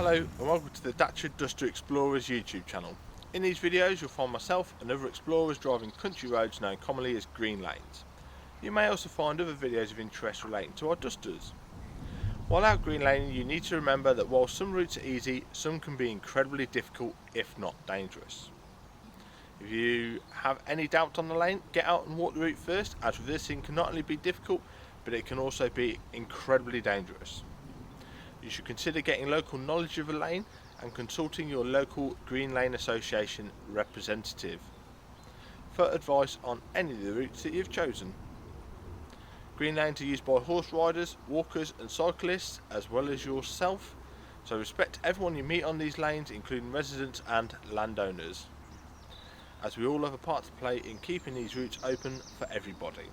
Hello and welcome to the Dacia TW2 Explorers YouTube channel. In these videos you'll find myself and other explorers driving country roads known commonly as green lanes. You may also find other videos of interest relating to our dusters. While out green laning, you need to remember that while some routes are easy, some can be incredibly difficult if not dangerous. If you have any doubt on the lane, get out and walk the route first, as reversing can not only be difficult but it can also be incredibly dangerous. You should consider getting local knowledge of a lane and consulting your local Green Lane Association representative for advice on any of the routes that you've chosen. Green lanes are used by horse riders, walkers and cyclists as well as yourself, so respect everyone you meet on these lanes, including residents and landowners, as we all have a part to play in keeping these routes open for everybody.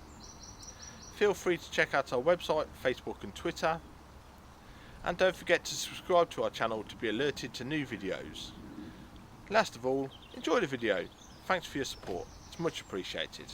Feel free to check out our website, Facebook and Twitter. And don't forget to subscribe to our channel to be alerted to new videos. Last of all, enjoy the video. Thanks for your support, it's much appreciated.